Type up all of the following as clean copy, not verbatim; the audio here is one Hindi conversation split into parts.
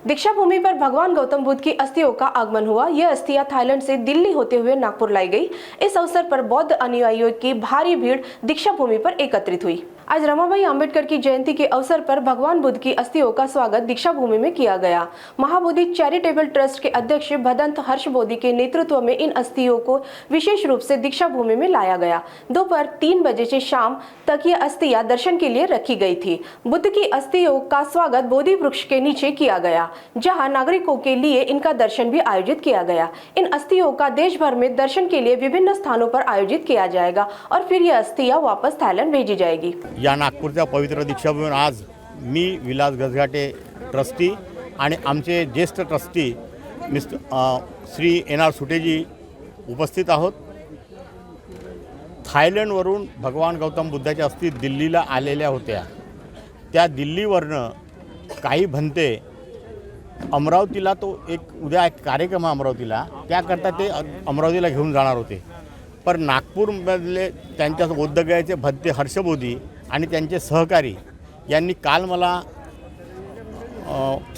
दीक्षा भूमि पर भगवान गौतम बुद्ध की अस्थियों का आगमन हुआ। यह अस्थियां थाईलैंड से दिल्ली होते हुए नागपुर लाई गई। इस अवसर पर बौद्ध अनुयायियों की भारी भीड़ दीक्षा भूमि पर एकत्रित हुई। आज रमाबाई अंबेडकर की जयंती के अवसर पर भगवान बुद्ध की अस्थियों का स्वागत दीक्षा भूमि में किया गया। महाबोधि चैरिटेबल ट्रस्ट के अध्यक्ष भदंत हर्षबोधि के नेतृत्व में इन अस्थियों को विशेष रूप से दीक्षा भूमि में लाया गया। दोपहर 3 बजे से शाम तक ये अस्थियां दर्शन के लिए रखी गई थी। बुद्ध की अस्थियों का स्वागत बोधि वृक्ष के नीचे किया गया, जहां नागरिकों के लिए इनका दर्शन भी आयोजित किया गया। इन अस्थियों का देश भर में दर्शन के लिए विभिन्न स्थानों पर आयोजित किया जाएगा और फिर यह अस्थियां वापस थाईलैंड भेजी जाएगी। या नागपूरच्या पवित्र दीक्षाभूमीवर आज मी विलास गजघाटे ट्रस्टी आणि आमचे ज्येष्ठ ट्रस्टी श्री NR सुटेजी उपस्थित आहोत। थायलंडवरून भगवान गौतम बुद्धाच्या अस्थी दिल्लीला आलेल्या होत्या। त्या दिल्लीवरनं काही भंते अमरावतीला, तो उद्या एक कार्यक्रम आहे अमरावतीला, त्याकरता ते अमरावतीला घेऊन जाणार होते। पण नागपूरमधले त्यांच्या बौद्धगयाचे भंते हर्षबोधी आणि त्यांचे सहकारी यांनी काल मला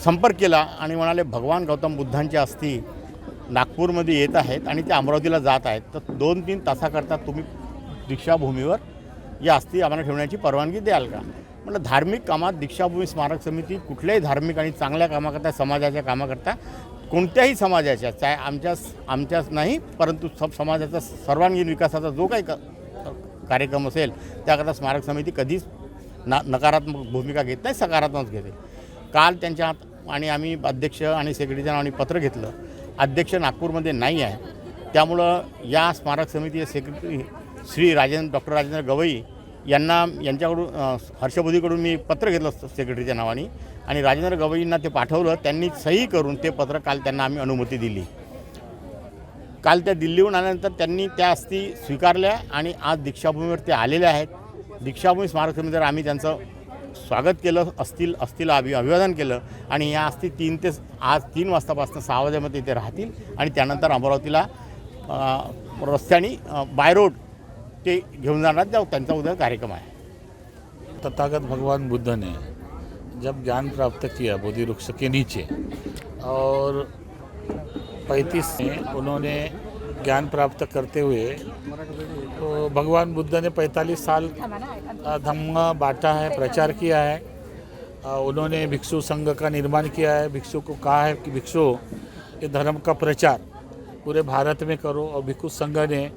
संपर्क केला आणि म्हणाले भगवान गौतम बुद्धांची अस्थी नागपूरमध्ये येत आहेत आणि ते अमरावतीला जात आहेत, तर 2-3 तासाकरता तुम्ही दीक्षाभूमीवर या अस्थी आम्हाला ठेवण्याची परवानगी द्याल का? म्हटलं धार्मिक कामात दीक्षाभूमी स्मारक समिती कुठल्याही धार्मिक आणि चांगल्या कामाकरता, समाजाच्या कामाकरता, कोणत्याही समाजाच्या, चाहे आमच्याच नाही परंतु समाजाचा सर्वांगीण विकासाचा जो काही कार्यक्रम असेल त्याकरता स्मारक समिती कधीच नकारात्मक भूमिका घेत नाही, सकारात्मक घेते। काल त्यांच्या आणि आम्ही अध्यक्ष आणि सेक्रेटरीच्या नावाने पत्र घेतलं। अध्यक्ष नागपूरमध्ये नाही आहे, त्यामुळं या स्मारक समितीचे सेक्रेटरी श्री डॉक्टर राजेंद्र गवई यांच्याकडून हर्षबोधीकडून मी पत्र घेतलं सेक्रेटरीच्या नावाने आणि राजेंद्र गवईंना ते पाठवलं। त्यांनी सही करून ते पत्र काल त्यांना आम्ही अनुमती दिली। काल त्या दिल्लीहून आल्यानंतर त्यांनी त्या अस्थी स्वीकारल्या आणि आज दीक्षाभूमीवर ते आलेले आहेत। दीक्षाभूमी स्मारक समितीवर आम्ही त्यांचं स्वागत केलं, अस्थीला अभिवादन केलं आणि या अस्थी 3 वाजतापासून 6 वाजेमध्ये इथे राहतील आणि त्यानंतर अमरावतीला रस्त्याने बाय रोड ते घेऊन जाणार, त्यांचा उद्या कार्यक्रम आहे। तथागत भगवान बुद्ध ने जब ज्ञान प्राप्त किया बोधि वृक्ष के नीचे और 35 में उन्होंने ज्ञान प्राप्त करते हुए, तो भगवान बुद्ध ने 45 साल धम्म बांटा है, प्रचार किया है। उन्होंने भिक्षु संघ का निर्माण किया है। भिक्षु को कहा है कि भिक्षु ये धर्म का प्रचार पूरे भारत में करो, और भिक्षु संघ ने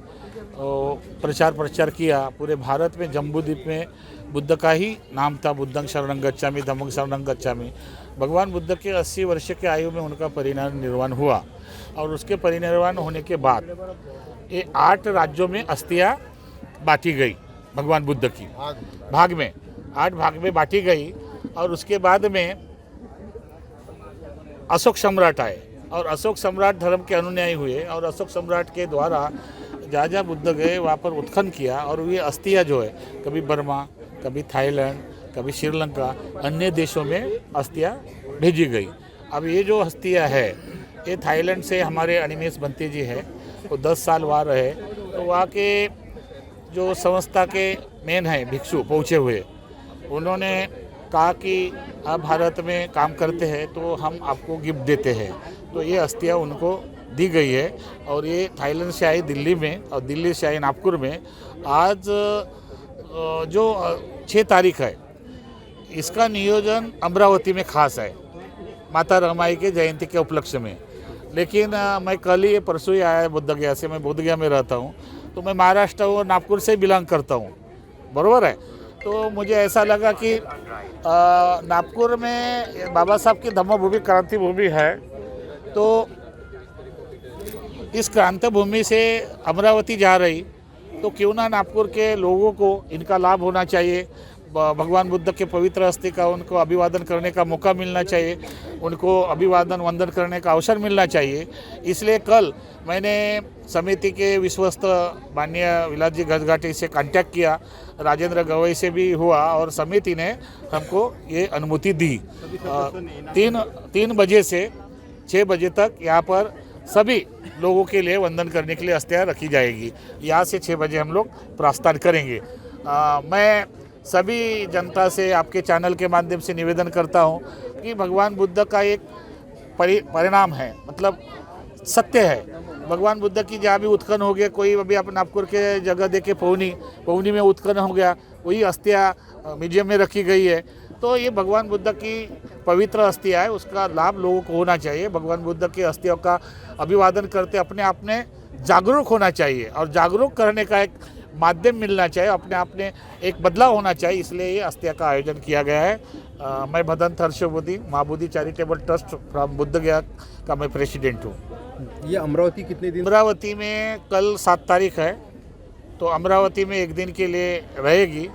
प्रचार किया पूरे भारत में। जम्बूद्वीप में बुद्ध का ही नाम था, बुद्धं शरणं गच्छामि धम्मं शरणं गच्छामि। भगवान बुद्ध के 80 वर्ष के आयु में उनका परिनिर्वाण हुआ और उसके परिनिर्वाण होने के बाद ये 8 राज्यों में अस्थियां बांटी गई। भगवान बुद्ध की 8 भाग में बांटी गई और उसके बाद में अशोक सम्राट आए और अशोक सम्राट धर्म के अनुयायी हुए और अशोक सम्राट के द्वारा जहाँ बुद्ध गए वहाँ पर उत्खनन किया और ये अस्थियां जो है कभी बर्मा, कभी थाईलैंड, कभी श्रीलंका, अन्य देशों में अस्थियां भेजी गई। अब ये जो अस्थियां है ये थाईलैंड से हमारे अनिमेश बंते जी है, वो 10 साल वहाँ रहे, तो वहाँ के जो संस्था के मेन हैं भिक्षु पहुँचे हुए, उन्होंने कहा कि आप भारत में काम करते हैं तो हम आपको गिफ्ट देते हैं। तो ये अस्थियां उनको दी गई है और ये थाईलैंड से आई दिल्ली में और दिल्ली से आई नागपुर में। आज जो 6 तारीख है इसका नियोजन अमरावती में खास है माता रमाई के जयंती के उपलक्ष्य में। लेकिन मैं कल ही परसों ही आया बोधगया से, मैं बोधगया में रहता हूँ, तो मैं महाराष्ट्र और नागपुर से बिलोंग करता हूँ, बराबर है। तो मुझे ऐसा लगा कि नागपुर में बाबा साहब की धम्मभूमि क्रांति भूमि है, तो इस क्रांति भूमि से अमरावती जा रही, तो क्यों ना नागपुर के लोगों को इनका लाभ होना चाहिए। भगवान बुद्ध के पवित्र अस्थि का उनको अभिवादन करने का मौका मिलना चाहिए, उनको अभिवादन वंदन करने का अवसर मिलना चाहिए। इसलिए कल मैंने समिति के विश्वस्त माननीय विलास जी गजघाटे से कांटेक्ट किया, राजेंद्र गवई से भी हुआ और समिति ने हमको ये अनुमति दी। 3 बजे से 6 बजे तक यहाँ पर सभी लोगों के लिए वंदन करने के लिए अस्थियां रखी जाएगी। यहाँ से 6 बजे हम लोग प्रस्थान करेंगे। मैं सभी जनता से आपके चैनल के माध्यम से निवेदन करता हूँ कि भगवान बुद्ध का एक परिणाम है, मतलब सत्य है। भगवान बुद्ध की जहाँ भी उत्खनन हो गया, कोई अभी आप नागपुर के जगह देखे पवनी में उत्खनन हो गया, वही अस्थियाँ म्यूजियम में रखी गई है। तो ये भगवान बुद्ध की पवित्र अस्थियाँ है, उसका लाभ लोगों को होना चाहिए। भगवान बुद्ध की अस्थियों का अभिवादन करते अपने आप में जागरूक होना चाहिए और जागरूक करने का एक माध्यम मिलना चाहिए, अपने आप में एक बदलाव होना चाहिए, इसलिए ये अस्थिया का आयोजन किया गया है। मैं Bhadant Harshabuddhi, Mahabodhi charitable trust from Bodh Gaya का मैं प्रेसिडेंट हूँ। ये अमरावती कितने दिन? अमरावती में कल 7 तारीख है, तो अमरावती में एक दिन के लिए रहेगी।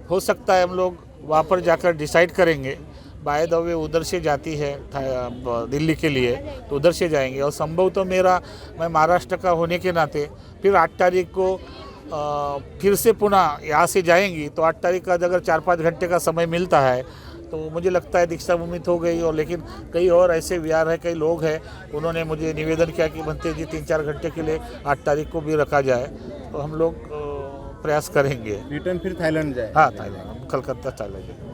हो सकता है हम लोग वहाँ पर जाकर डिसाइड करेंगे। बाय द वे उधर से जाती है दिल्ली के लिए, तो उधर से जाएंगे। और संभव तो मैं महाराष्ट्र का होने के नाते फिर 8 तारीख को फिर से पुनः यहाँ से जाएंगी। तो 8 तारीख का अगर 4-5 घंटे का समय मिलता है तो मुझे लगता है दीक्षा भूमि हो गई। और लेकिन कई और ऐसे विहार है, कई लोग हैं, उन्होंने मुझे निवेदन किया कि बनते जी 3-4 घंटे के लिए 8 तारीख को भी रखा जाए, तो हम लोग प्रयास करेंगे। रिटर्न फिर थाईलैंड जाए? हाँ, थाईलैंड, कलकत्ता चले जाए।